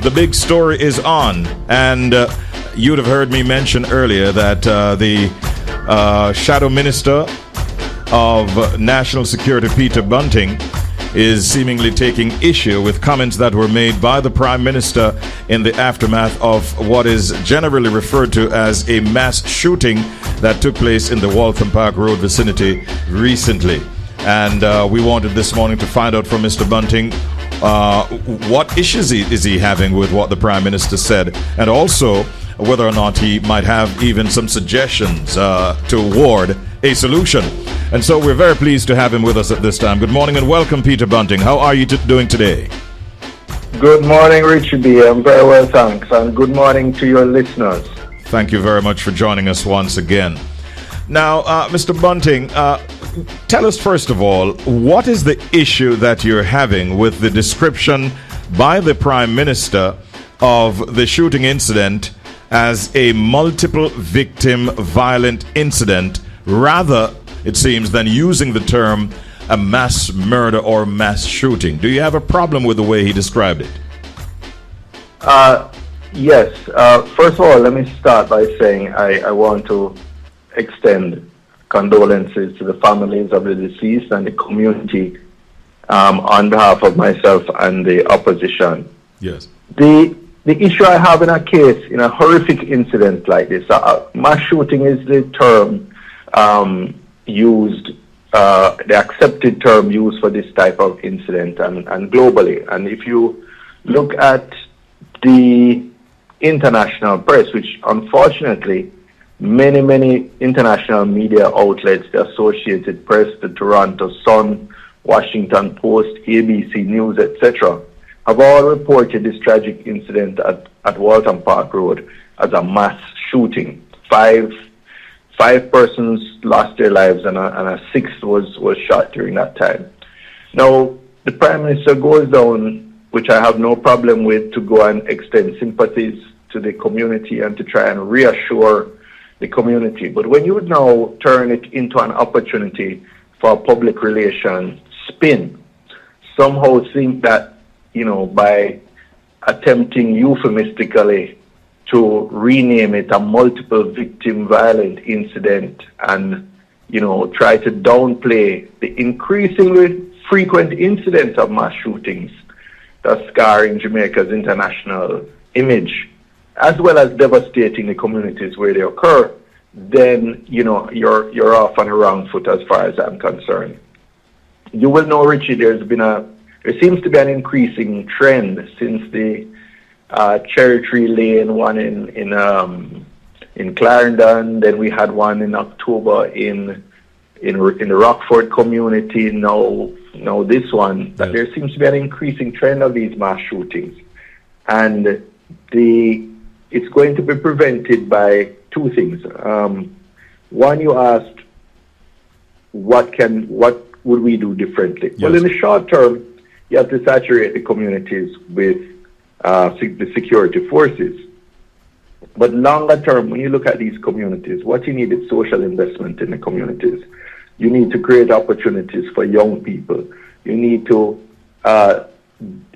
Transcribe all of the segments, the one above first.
The big story is on, and you'd have heard me mention earlier that the Shadow Minister of National Security, Peter Bunting, is seemingly taking issue with comments that were made by the Prime Minister in the aftermath of what is generally referred to as a mass shooting that took place in the Waltham Park Road vicinity recently. And we wanted this morning to find out from Mr. Bunting what issues is he having with what the Prime Minister said, and also whether or not he might have even some suggestions toward a solution. And so we're very pleased to have him with us at this time. Good morning and welcome, Peter Bunting. How are you doing today? Good morning, Richard B. I'm very well, thanks. And good morning to your listeners. Thank you very much for joining us once again. Now, Mr. Bunting, tell us first of all, what is the issue that you're having with the description by the Prime Minister of the shooting incident as a multiple victim violent incident, rather, it seems, than using the term a mass murder or mass shooting? Do you have a problem with the way he described it? Yes. First of all, let me start by saying I want to extend condolences to the families of the deceased and the community on behalf of myself and the opposition. Yes. The issue I have in a case, in a horrific incident like this, mass shooting is the term used, the accepted term used for this type of incident and globally. And if you look at the international press, which unfortunately many international media outlets, the Associated Press, the Toronto Sun, Washington Post, ABC News, etc., have all reported this tragic incident at Waltham Park Road as a mass shooting. Five persons lost their lives and a sixth was shot during that time. Now, the Prime Minister goes down, which I have no problem with, to go and extend sympathies to the community and to try and reassure the community. But when you now turn it into an opportunity for a public relations spin, somehow think that, by attempting euphemistically to rename it a multiple victim violent incident and, try to downplay the increasingly frequent incidents of mass shootings that scarring Jamaica's international image, as well as devastating the communities where they occur, then, you're off on the wrong foot as far as I'm concerned. You will know, Richie, there seems to be an increasing trend since the Cherry Tree Lane one in Clarendon. Then we had one in October in the Rockford community. Now this one. That there seems to be an increasing trend of these mass shootings, and it's going to be prevented by two things. One, you asked, what would we do differently? Yes. Well, in the short term, you have to saturate the communities with the security forces. But longer term, when you look at these communities, what you need is social investment in the communities. You need to create opportunities for young people. You need to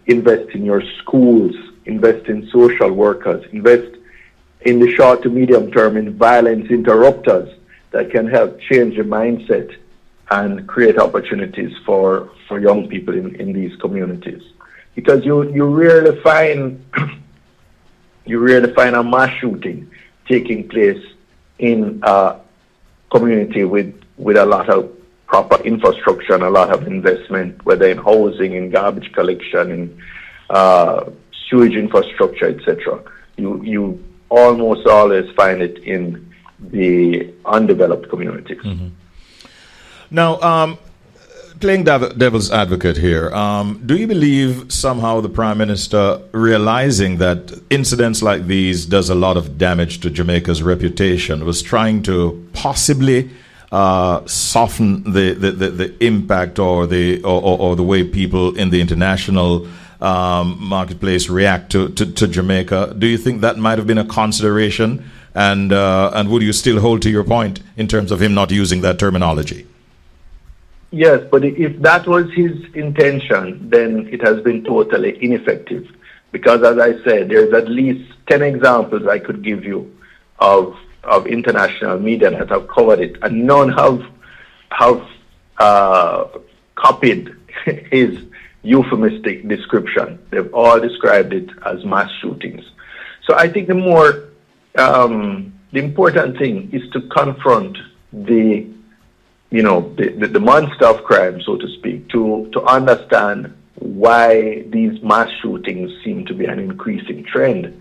invest in your schools, invest in social workers, invest in the short to medium term in violence interrupters that can help change the mindset and create opportunities for young people in these communities. Because you rarely find a mass shooting taking place in a community with a lot of proper infrastructure and a lot of investment, whether in housing, in garbage collection, in sewage infrastructure, etc. You almost always find it in the undeveloped communities. Mm-hmm. Now, playing devil's advocate here, do you believe somehow the Prime Minister, realizing that incidents like these does a lot of damage to Jamaica's reputation, was trying to possibly soften the impact or the way people in the international marketplace react to Jamaica? Do you think that might have been a consideration? And would you still hold to your point in terms of him not using that terminology? Yes, but if that was his intention, then it has been totally ineffective. Because as I said, there's at least 10 examples I could give you of international media that have covered it, and none have copied his euphemistic description. They've all described it as mass shootings. So I think the important thing is to confront the monster of crime, so to speak, to understand why these mass shootings seem to be an increasing trend,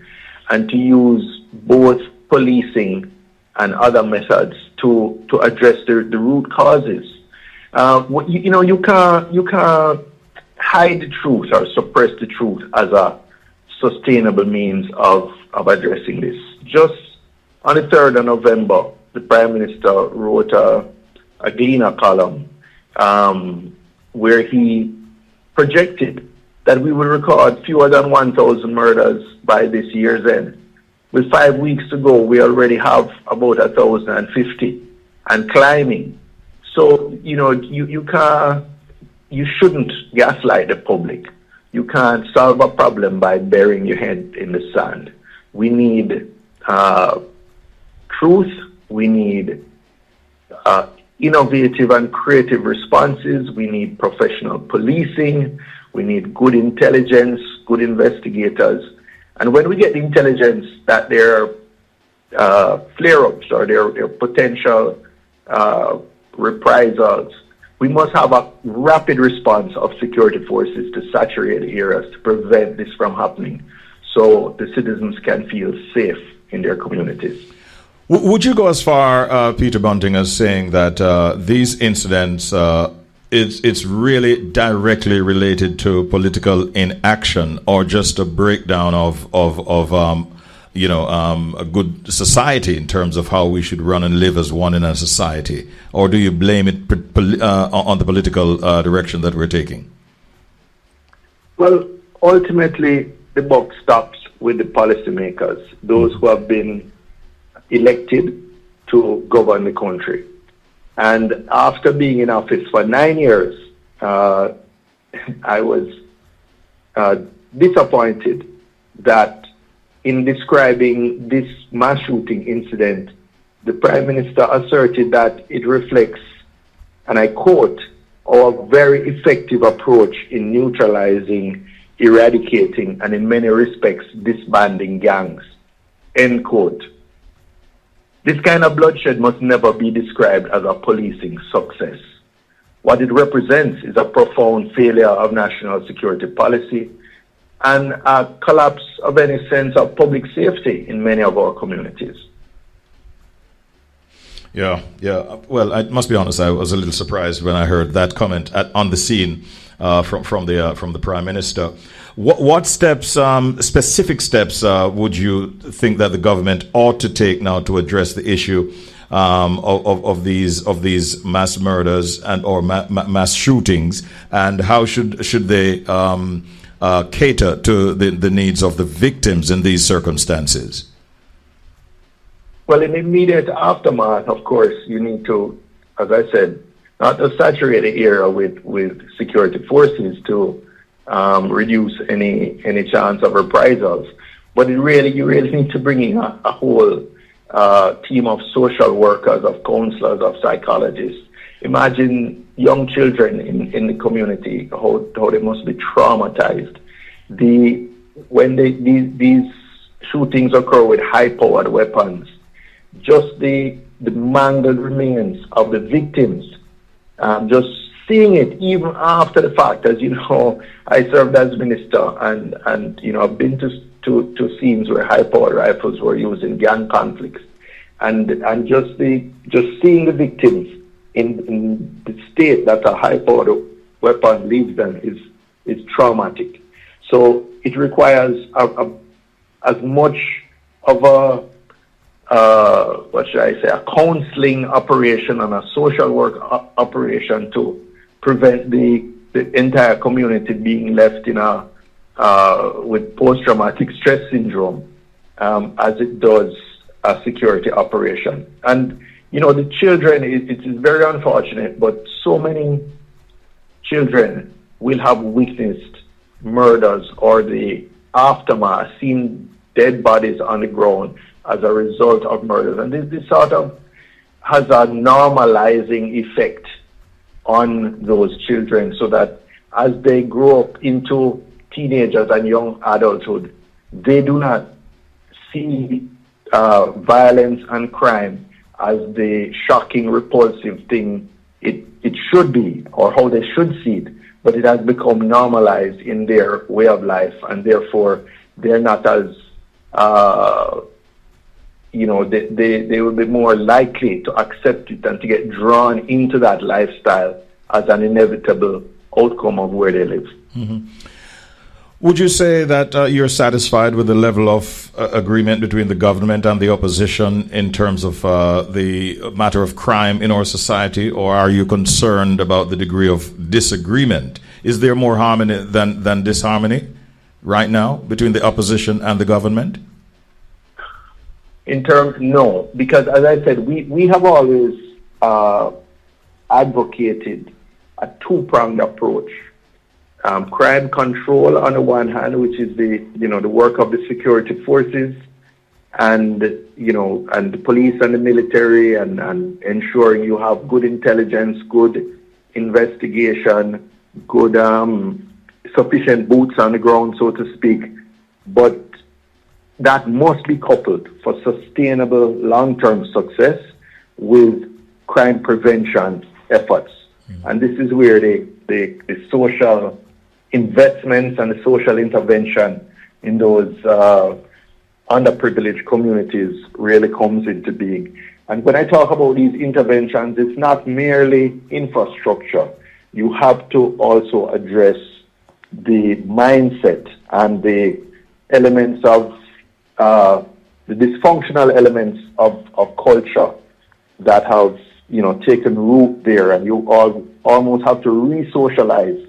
and to use both policing and other methods to address the root causes. You can't hide the truth or suppress the truth as a sustainable means of addressing this. Just on the 3rd of November, the Prime Minister wrote a Gleaner column where he projected that we will record fewer than 1,000 murders by this year's end. With 5 weeks to go, we already have about 1,050 and climbing. So, you shouldn't gaslight the public. You can't solve a problem by burying your head in the sand. We need truth. We need innovative and creative responses. We need professional policing. We need good intelligence, good investigators. And when we get the intelligence that there are flare-ups or there are potential reprisals, we must have a rapid response of security forces to saturate the areas to prevent this from happening, so the citizens can feel safe in their communities. Would you go as far, Peter Bunting, as saying that these incidents, it's really directly related to political inaction, or just a breakdown of a good society in terms of how we should run and live as one in a society? Or do you blame it on the political direction that we're taking? Well, ultimately, the buck stops with the policymakers, those who have been elected to govern the country. And after being in office for 9 years, I was disappointed that in describing this mass shooting incident, the Prime Minister asserted that it reflects, and I quote, our very effective approach in neutralizing, eradicating, and in many respects disbanding gangs, end quote. This kind of bloodshed must never be described as a policing success. What it represents is a profound failure of national security policy and a collapse of any sense of public safety in many of our communities. Yeah. Well, I must be honest, I was a little surprised when I heard that comment on the scene from the Prime Minister. What steps, specific steps, would you think that the government ought to take now to address the issue of these mass murders and or mass shootings, and how should they cater to the needs of the victims in these circumstances? Well, in the immediate aftermath, of course, you need to, as I said, not to saturate the area with security forces to reduce any chance of reprisals, but you really need to bring in a whole team of social workers, of counselors, of psychologists. Imagine young children in the community, how they must be traumatized. When these shootings occur with high-powered weapons, just the mangled remains of the victims, just seeing it even after the fact. As you know, I served as minister, and I've been to scenes where high-powered rifles were used in gang conflicts, and just seeing the victims in the state that a high-powered weapon leaves them is traumatic. So it requires as much of a a counseling operation and a social work operation to prevent the entire community being left with post-traumatic stress syndrome, as it does a security operation. And the children, it is very unfortunate, but so many children will have witnessed murders or the aftermath, seeing dead bodies on the ground as a result of murders. And this sort of has a normalizing effect on those children, so that as they grow up into teenagers and young adulthood, they do not see violence and crime as the shocking, repulsive thing it should be, or how they should see it, but it has become normalized in their way of life, and therefore they're not as, they will be more likely to accept it and to get drawn into that lifestyle as an inevitable outcome of where they live. Mm-hmm. Would you say that you're satisfied with the level of agreement between the government and the opposition in terms of the matter of crime in our society, or are you concerned about the degree of disagreement? Is there more harmony than disharmony right now between the opposition and the government? No, because as I said, we have always advocated a two-pronged approach. Crime control on the one hand, which is the work of the security forces, and the police and the military, and ensuring you have good intelligence, good investigation, good sufficient boots on the ground, so to speak. But that must be coupled for sustainable long-term success with crime prevention efforts. Mm-hmm. And this is where the social investments and the social intervention in those underprivileged communities really comes into being. And when I talk about these interventions, it's not merely infrastructure. You have to also address the mindset and the elements of the dysfunctional elements of culture that have taken root there, and you almost have to re-socialize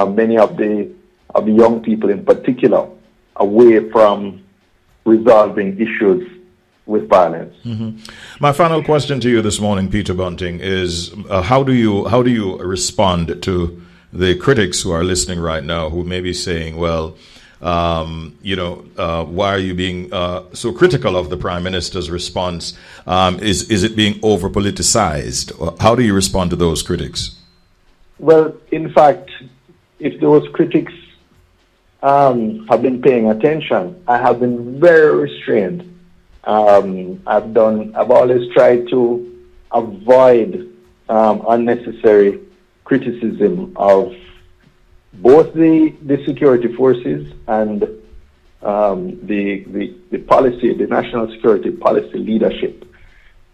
many of the young people in particular away from resolving issues with violence. Mm-hmm. My final question to you this morning, Peter Bunting, is how do you respond to the critics who are listening right now, who may be saying, well, why are you being so critical of the Prime Minister's response? Is it being over politicized? How do you respond to those critics? Well, in fact, if those critics have been paying attention, I have been very restrained. I've always tried to avoid unnecessary criticism of both the security forces and the policy, the national security policy leadership.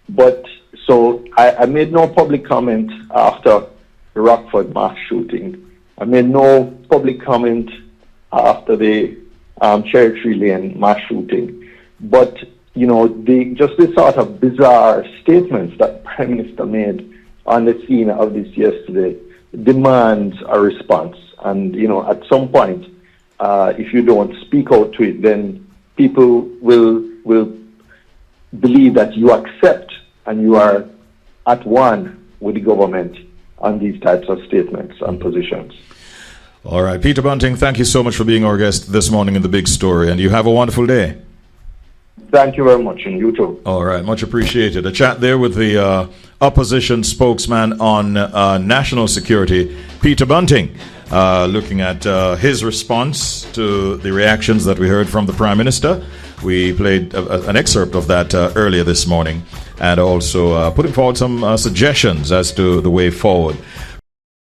But so I made no public comment after the Rockford mass shooting. I made no public comment after the Cherry Tree Lane mass shooting. But just this sort of bizarre statements that the Prime Minister made on the scene of this yesterday demands a response. And, at some point, if you don't speak out to it, then people will believe that you accept and you are at one with the government on these types of statements and positions. All right. Peter Bunting, thank you so much for being our guest this morning in The Big Story, and you have a wonderful day. Thank you very much, and you too. All right. Much appreciated. A chat there with the opposition spokesman on national security, Peter Bunting. Looking at his response to the reactions that we heard from the Prime Minister. We played an excerpt of that earlier this morning, and also putting forward some suggestions as to the way forward.